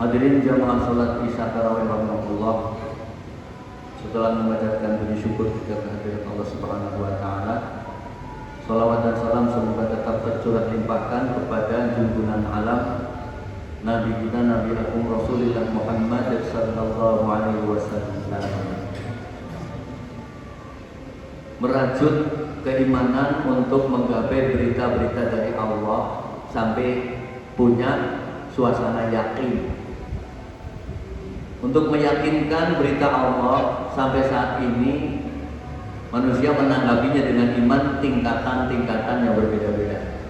Hadirin jamaah salat Isya tarawih rahmatullah. Setelah membacakan puji syukur kita kehadirat Allah Subhanahu wa taala, salawat dan salam semoga tetap tercurah limpahkan kepada junjungan alam Nabi kita Nabi Agung Rasulullah Muhammad sallallahu alaihi wasallam. Merajut keimanan untuk menggapai berita-berita dari Allah sampai punya suasana yakin. Untuk meyakinkan berita Allah sampai saat ini manusia menanggapinya dengan iman tingkatan-tingkatan yang berbeda-beda.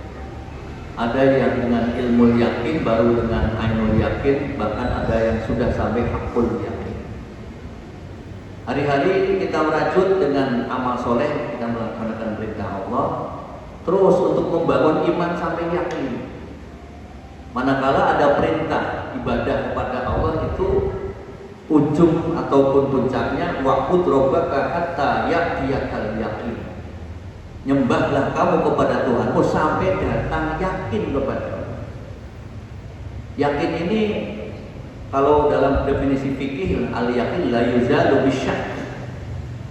Ada yang dengan ilmu yakin, baru dengan ainul yakin, bahkan ada yang sudah sampai hakul yakin. Hari-hari kita merajut dengan amal soleh, kita melaksanakan perintah Allah, terus untuk membangun iman sampai yakin. Manakala ada perintah ibadah kepada Allah, itu ujung ataupun puncaknya wa'bud rabbaka hatta ya'tiyakal yaqin. Nyembahlah kamu kepada Tuhanmu sampai datang yakin kepada. Yakin ini kalau dalam definisi fikih al-yakin la yuzalu bisyak.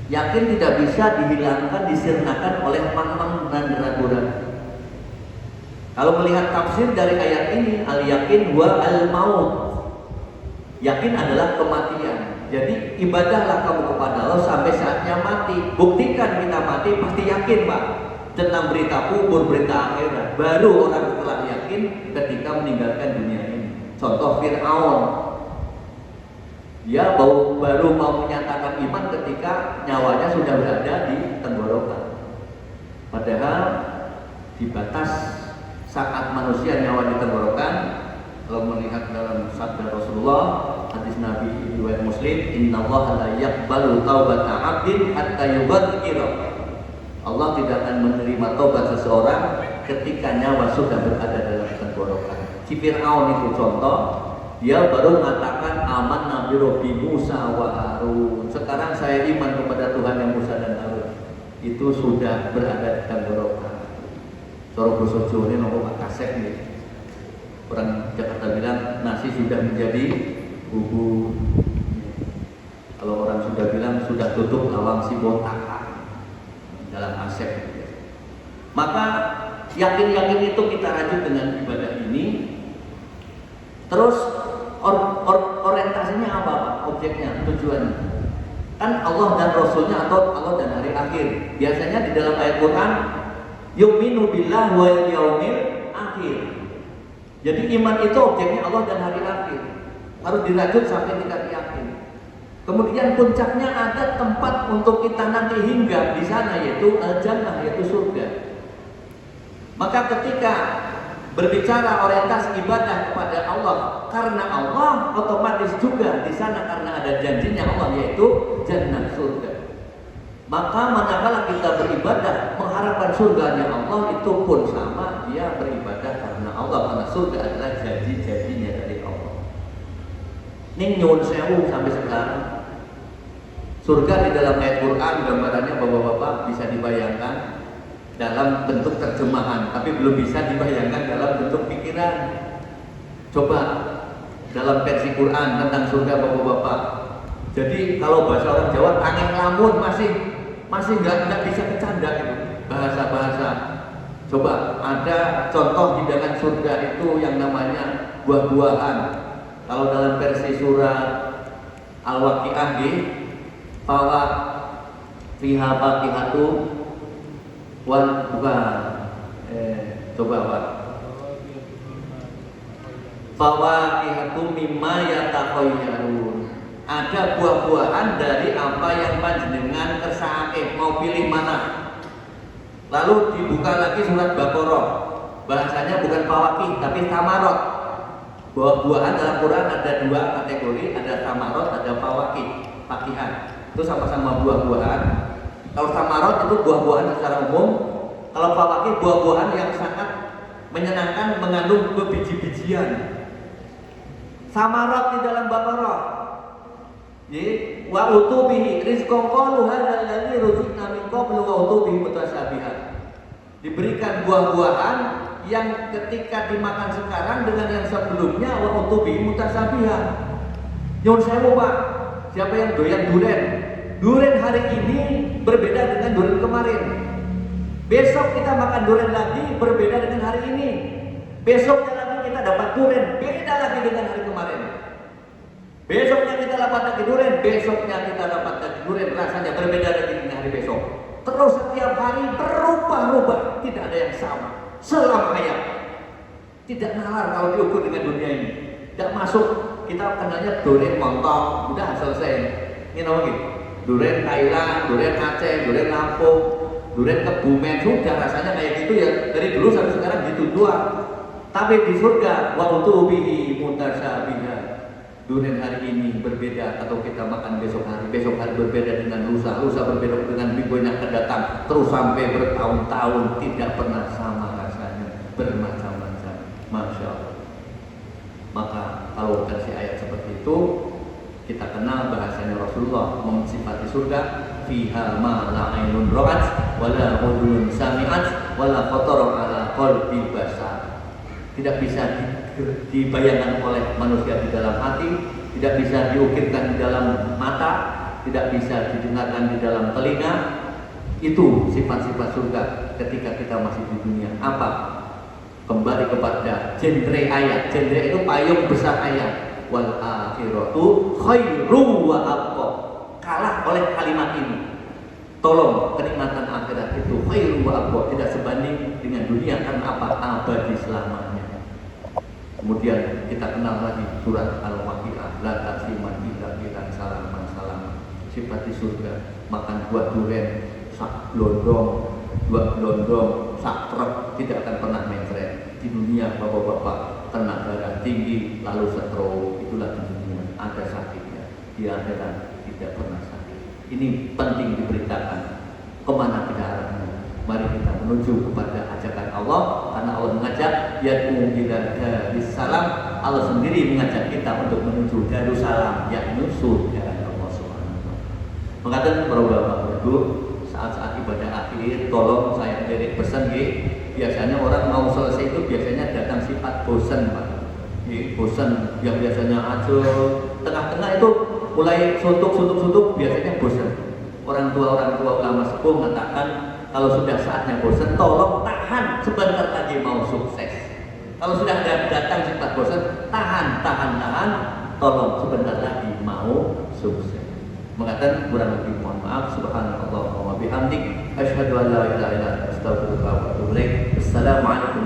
Yakin tidak bisa dihilangkan, disirnakan oleh mang-mang dan ragu-ragu. Kalau melihat tafsir dari ayat ini, al-yakin wa al-maut. Yakin adalah kematian. Jadi ibadahlah kamu kepada Allah sampai saatnya mati. Buktikan kita mati pasti yakin, Pak. Tentang berita kubur, berita akhirat. Baru orang setelah yakin ketika meninggalkan dunia ini. Contoh Fir'aun. Dia baru mau menyatakan iman ketika nyawanya sudah berada di tenggorokan. Padahal di batas saat manusia nyawa di tenggorokan, kalau melihat dalam sabda Rasulullah, hadis Nabi riwayat Muslim, innallaha la yaqbalu taubata 'abdin hatta yubadhira. Allah tidak akan menerima taubat seseorang ketika nyawa sudah berada dalam tenggorokan. Si Fir'aun itu contoh, dia baru mengatakan aman Nabi Rabbi Musa wa Harun. Sekarang saya iman kepada Tuhan yang Musa dan Harun. Itu sudah berada di tenggorokan. Cara basa Jawa ini nopo kasek nih. Orang Jakarta bilang nasi sudah menjadi bubur. Kalau orang sudah bilang sudah tutup lawang si bontaka dalam asep. Maka yakin-yakin itu kita rajut dengan ibadah ini. Terus orientasinya apa Pak? Objeknya, tujuannya. Kan Allah dan Rasulnya atau Allah dan hari akhir. Biasanya di dalam ayat Quran yu'minu billah wal yaumil akhir. Jadi iman itu objeknya Allah dan hari akhir. Harus dirajut sampai kita yakin. Kemudian puncaknya ada tempat untuk kita nanti hinggap di sana, yaitu al-jannah, yaitu surga. Maka ketika berbicara orientasi ibadah kepada Allah karena Allah, otomatis juga di sana karena ada janjinya Allah, yaitu jannah, surga. Maka manakala kita beribadah mengharapkan surganya Allah, itu pun sama, dia beribadah karena Allah, karena surga adalah janji-janjinya dari Allah. Ini nyuwun sewu sampai sekarang. Surga di dalam ayat Quran gambarannya bapak-bapak bisa dibayangkan dalam bentuk terjemahan, tapi belum bisa dibayangkan dalam bentuk pikiran. Coba dalam versi Quran tentang surga bapak-bapak. Jadi kalau bahasa orang Jawa angin lamun masih nggak bisa bercanda gitu bahasa-bahasa. Coba ada contoh hidangan surga itu yang namanya buah-buahan. Kalau dalam versi surah Al-Waqiah fawa fiha faqihatu wan bukan coba Pak. Fawaqihatu mimma yatakhayyarun. Ada buah-buahan dari apa yang panjenengan kersake, mau pilih mana. Lalu dibuka lagi surat Baqarah. Bahasanya bukan fawaqih tapi tamarot. Buah-buahan dalam Quran ada dua kategori, ada tamarot, ada fawaqih, fakihan. Itu sama-sama buah-buahan. Kalau tamarot itu buah-buahan secara umum. Kalau fawaqih buah-buahan yang sangat menyenangkan, mengandung biji-bijian. Samarot di dalam Baqarah. Wa utubihi rizqan qalu hadzal ladzi ruziqna min qablu wa utubihi mutasyabihat. Diberikan buah-buahan yang ketika dimakan sekarang dengan yang sebelumnya wa utubi mutasabiha. Nyon sewu Pak, siapa yang doyan duren? Duren hari ini berbeda dengan duren kemarin. Besok kita makan duren lagi berbeda dengan hari ini. Besoknya lagi kita dapat duren, beda lagi dengan hari kemarin. Besoknya kita dapat lagi duren, besoknya kita dapat lagi duren, rasanya berbeda lagi dengan hari besok. Terus setiap hari berubah-ubah, tidak ada yang sama selama hayat. Tidak nalar kalau diukur dengan dunia ini. Tidak masuk, kita kenalnya duren montong, udah selesai. Ini nama gitu. Duren Thailand, duren Aceh, duren Lampung, duren Kebumen, sudah rasanya kayak gitu ya. Dari dulu sampai sekarang gitu doang. Tapi di surga wa utubihi mutasyabiha. Duren hari ini berbeda atau kita makan besok hari berbeda dengan lusa berbeda dengan minggu yang akan datang, terus sampai bertahun-tahun tidak pernah sama rasanya, bermacam-macam. Masya Allah. Maka kalau kasih ayat seperti itu, kita kenal bahasanya Rasulullah mensifati surga, fiha ma la ainun ra'at wala udhun sami'at wala khatara ala qalbi bashar. Tidak bisa dibayangkan oleh manusia di dalam hati, tidak bisa diukirkan di dalam mata, tidak bisa didengarkan di dalam telinga. Itu sifat-sifat surga ketika kita masih di dunia. Apa? Kembali kepada genre ayat. Genre itu payung besar ayat. Wal akhiratu khairu wa abqa. Kalah oleh kalimat ini. Tolong, kenikmatan akhirat itu khairu wa abqa, tidak sebanding dengan dunia. Karena apa? Abadi selamanya. Kemudian kita kenal lagi surat Al-Waqiah, la taksiman illa bilan salaman salam. Sifat di surga, makan buah duren sak blondong, buah blondong sak truk, tidak akan pernah mencret. Di dunia bapak-bapak kena darah tinggi lalu stroke, itulah di dunia ada sakitnya. Di akhirat tidak pernah sakit. Ini penting diberitakan. Kemana kita arahnya? Mari kita menuju kepada ajakan Allah, karena Allah mengajak yad'u ila darussalam. Allah sendiri mengajak kita untuk menuju Darussalam, yakni surga Allah Subhanahu wa taala. Mengatakan para bapak Ibu, saat-saat ibadah akhir tolong saya beri pesan nggih. Biasanya orang mau selesai itu biasanya datang sifat bosan, Pak. Nggih, bosan yang biasanya acuh, tengah-tengah itu mulai suntuk biasanya bosan. Orang tua ulama sepuh mengatakan kalau sudah saatnya bosan, tolong tahan sebentar lagi mau sukses. Kalau sudah datang sifat bosan, tahan, tolong sebentar lagi mau sukses. Mengatakan kurang lebih mohon maaf. Subhanallah wa bihamdik, asyhadu an la ilaha illa anta, astaghfiruka wa atubu ilaik. Assalamualaikum